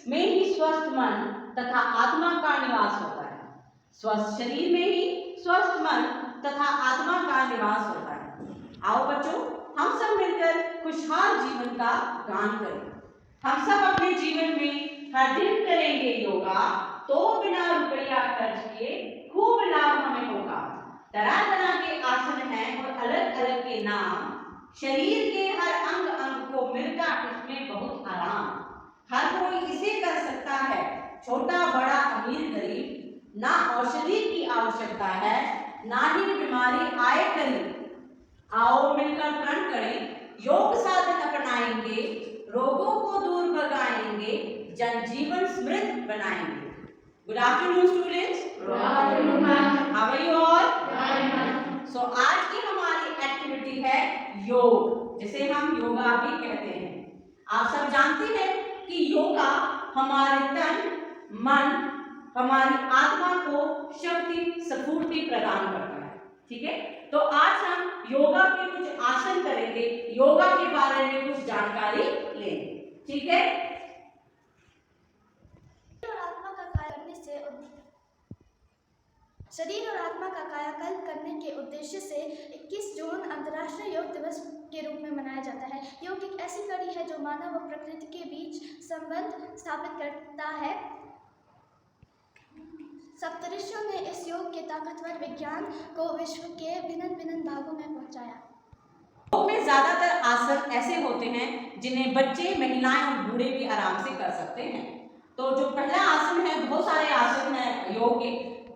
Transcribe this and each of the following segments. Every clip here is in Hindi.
में ही स्वस्थ मन तथा आत्मा का निवास होता है। स्वस्थ शरीर में ही स्वस्थ मन तथा आत्मा का निवास होता है। आओ बच्चों, हम सब मिलकर खुशहाल जीवन का गान करें। हम सब अपने जीवन में हर दिन करेंगे योगा, तो बिना रुपया खर्च किए खूब लाभ हमें होगा। तरह तरह के आसन हैं और अलग अलग के नाम, शरीर के हर अंग अंग को मिलता इसमें बहुत आराम। हर कोई इसे कर सकता है, छोटा बड़ा अमीर गरीब। ना औषधि की आवश्यकता है, ना ही बीमारी आए करीब। आओ मिलकर प्रण करें, योग साधन अपनाएंगे, रोगों को दूर भगाएंगे, जनजीवन समृद्ध बनाएंगे। Good afternoon students. Good afternoon, ma'am. How are you all? Fine, ma'am. So आज की हमारी एक्टिविटी है योग, जिसे हम योगा भी कहते हैं। आप सब जानते हैं कि योगा हमारे तन मन हमारी आत्मा को शक्ति स्फूर्ति प्रदान करता है। ठीक है, तो आज हम योगा के कुछ आसन करेंगे, योगा के बारे में कुछ जानकारी लेंगे। ठीक है, शरीर और आत्मा का कायाकल्प करने के उद्देश्य से 21 जून अंतर्राष्ट्रीय योग दिवस के रूप में मनाया जाता है। योग एक ऐसी कड़ी है जो मानव और प्रकृति के बीच संबंध स्थापित करता है। सप्तऋषियों ने इस योग के ताकतवर विज्ञान को विश्व के भिन्न भिन्न भागों में पहुंचाया। योग में ज्यादातर आसन ऐसे होते हैं जिन्हें बच्चे, महिलाएं और बूढ़े भी आराम से कर सकते हैं। तो जो पहला आसन है, बहुत सारे आसन हैं योग के।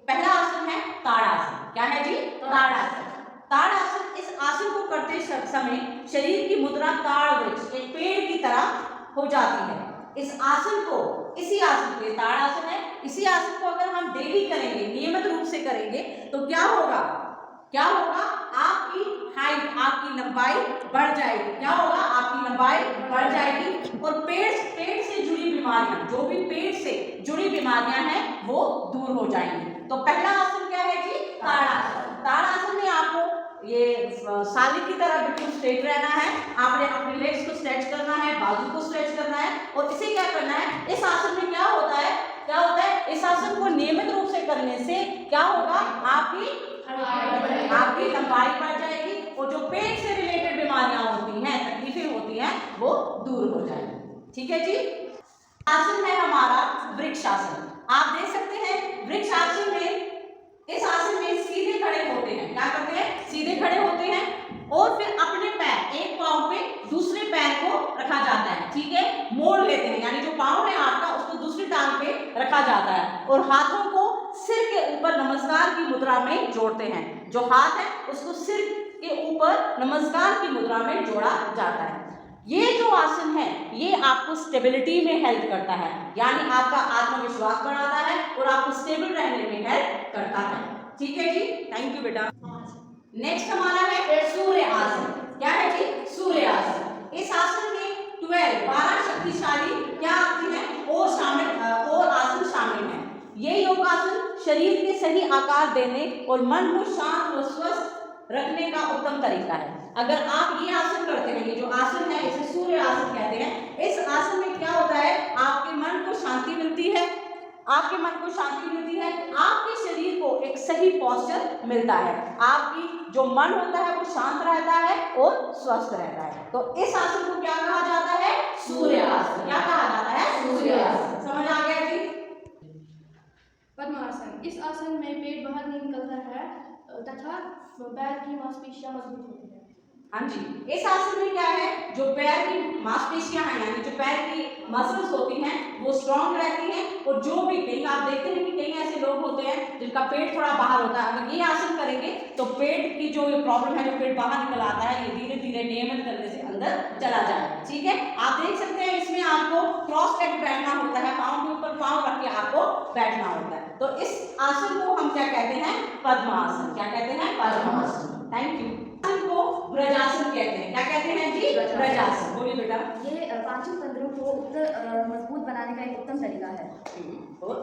पहला आसन है ताड़ासन। क्या है जी? ताड़ासन। ताड़ासन, इस आसन को करते समय शरीर की मुद्रा ताड़ वृक्ष, एक पेड़ की तरह हो जाती है। इस आसन को, इसी आसन को, ताड़ासन है, इसी आसन को अगर हम डेली करेंगे, नियमित रूप से करेंगे, तो क्या होगा? क्या होगा? आपकी हाइट, आपकी लंबाई बढ़ जाएगी। क्या होगा? आपकी लंबाई बढ़ जाएगी और पेट से जुड़ी बीमारियां, जो भी पेट से जुड़ी बीमारियां हैं, वो दूर हो जाएंगी। तो पहला आसन क्या है जी? ताड़ासन। ताड़ासन में आपको ये साली की तरह बिल्कुल स्ट्रेट रहना है। आपने अपने लेग्स को स्ट्रेच करना है, बाजू को स्ट्रेच करना है और इसे क्या करना है? इस आसन में क्या होता है? क्या होता है? इस आसन को नियमित रूप से करने से क्या होगा? आपकी लंबाई बढ़ जाएगी और जो पेट से रिलेटेड बीमारियां होती हैं, तकलीफें होती हैं, वो दूर हो जाएंगी। ठीक है जी। आसन है हमारा वृक्षासन। आप देख सकते हैं वृक्षासन में, इस आसन में सीधे खड़े होते हैं। क्या करते हैं? सीधे खड़े होते हैं और फिर अपने पैर, एक पांव पे दूसरे पैर को रखा जाता है। ठीक है, मोड़ लेते हैं, यानी जो पांव है आपका, उसको दूसरी टांग पे रखा जाता है और हाथों को सिर के ऊपर नमस्कार की मुद्रा में जोड़ते हैं। जो हाथ है उसको सिर के ऊपर नमस्कार की मुद्रा में जोड़ा जाता है। ये जो आसन है, ये आपको स्टेबिलिटी में हेल्प करता है, यानी आपका आत्मविश्वास बढ़ाता है और आपको स्टेबल रहने में हेल्प करता है। ठीक है जी, थैंक यू बेटा। नेक्स्ट हमारा है सूर्य आसन। क्या है जी? सूर्य आसन। इस आसन में 12 शक्तिशाली क्या आती है और आसन शामिल है। ये योगासन शरीर के सही आकार देने और मन को शांत और स्वस्थ रखने का उत्तम तरीका है। अगर आप ये आसन करते हैं, ये जो आसन है इसे सूर्य आसन कहते हैं। इस आसन में क्या होता है? आपके मन को शांति मिलती है, आपके मन को शांति मिलती है, आपके शरीर को एक सही पोस्चर मिलता है, आपकी जो मन होता है वो शांत रहता है और स्वस्थ रहता है। तो इस आसन को क्या कहा जाता है? सूर्य आसन। क्या कहा जाता है? सूर्य आसन। समझ आ गया जी? पद्मासन। इस आसन में पेट बाहर नहीं निकलता है तथा पैर की मांसपेशियां मजबूत होती है। हाँ जी, इस आसन में क्या है? जो पैर की मांसपेशियां हैं, यानी जो पैर की मसल्स होती हैं, वो स्ट्रांग रहती हैं और जो भी, कहीं आप देखते हैं कि कई ऐसे लोग होते हैं जिनका पेट थोड़ा बाहर होता है, अगर ये आसन करेंगे तो पेट की जो प्रॉब्लम है, जो पेट बाहर निकल आता है, ये धीरे धीरे नियमित करने से अंदर चला जाएगा। ठीक है, आप देख सकते हैं इसमें आपको क्रॉस लेग बैठना होता है, पाँव के ऊपर पाँव रख के आपको बैठना होता है। तो इस आसन को हम क्या कहते हैं? पद्मासन। क्या कहते हैं? पद्मासन। Thank you. को ब्रजासन कहते हैं। क्या कहते हैं जी? ब्रजासन। बोलिए बेटा। ये पांचों तंत्रों को मजबूत बनाने का एक उत्तम तरीका है। और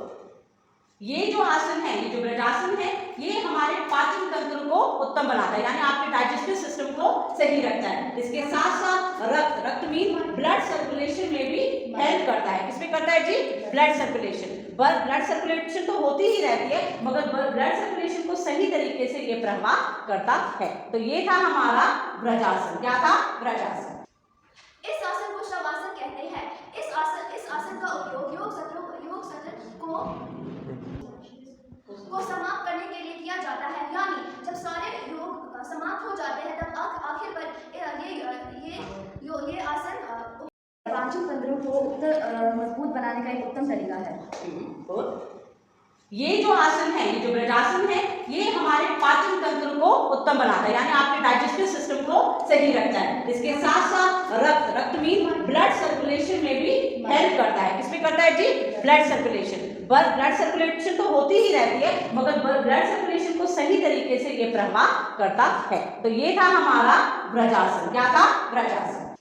ये जो आसन है, ये जो ब्रजासन है, ये हमारे पाचन तंत्र को उत्तम बनाता है, यानी आपके डाइजेस्टिव सिस्टम को सही रखता है। इसके साथ साथ रक्त मीन ब्लड सर्कुलेशन में भी हेल्प करता है। किसमें करता है जी? Blood circulation. ब्लड सर्कुलेशन तो होती ही रहती है, मगर ब्लड सर्कुलेशन को सही तरीके से ये प्रभाव करता है। तो ये था हमारा ब्रजासन। क्या था? ब्रजासन। इस आसन को शवासन कहते हैं। इस आसन का उपयोग योग सत्र को समाप्त करने के लिए किया जाता है, यानी जब सारे योग समाप्त हो जाते हैं तब आखिर पर ये आसन पाचन तंत्र को मजबूत बनाने का एक उत्तम तरीका है। ये जो आसन है, ये जो ब्रजासन है, ये हमारे पाचन तंत्र को उत्तम बनाता है, यानी आपके डाइजेस्टिव सिस्टम को सही रखता है। इसके साथ साथ रक्त मीन ब्लड सर्कुलेशन में भी हेल्प करता है। किसमें करता है जी? Blood circulation. ब्लड सर्कुलेशन तो होती ही रहती है, मगर ब्लड सर्कुलेशन को सही तरीके से ये प्रभाव करता है। तो ये था हमारा ब्रजासन। क्या था? ब्रजासन।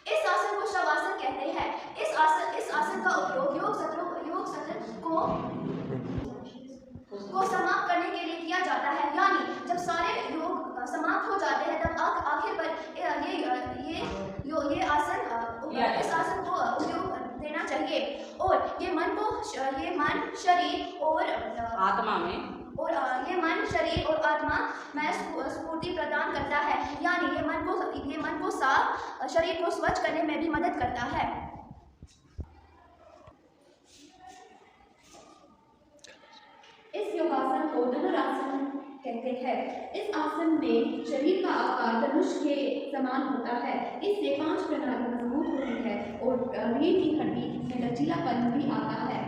इस आसन को शवासन कहते हैं। इस आसन का उपयोग योग सत्र को समाप्त करने के लिए किया जाता है, यानी जब सारे योग समाप्त हो जाते हैं तब आखिर पर इस आसन को उपयोग देना चाहिए, और ये मन, शरीर और आत्मा में, और ये मन, शरीर और आत्मा में स्फूर्ति प्रदान करता है, यानी ये मन को साफ, शरीर को स्वच्छ करने में भी मदद करता है। इस योगासन को धनुरासन कहते हैं। इस आसन में शरीर का आकार धनुष के समान होता है। इससे 5 प्रणाली मजबूत होती है और रीढ़ की हड्डी में लचीलापन भी आता है।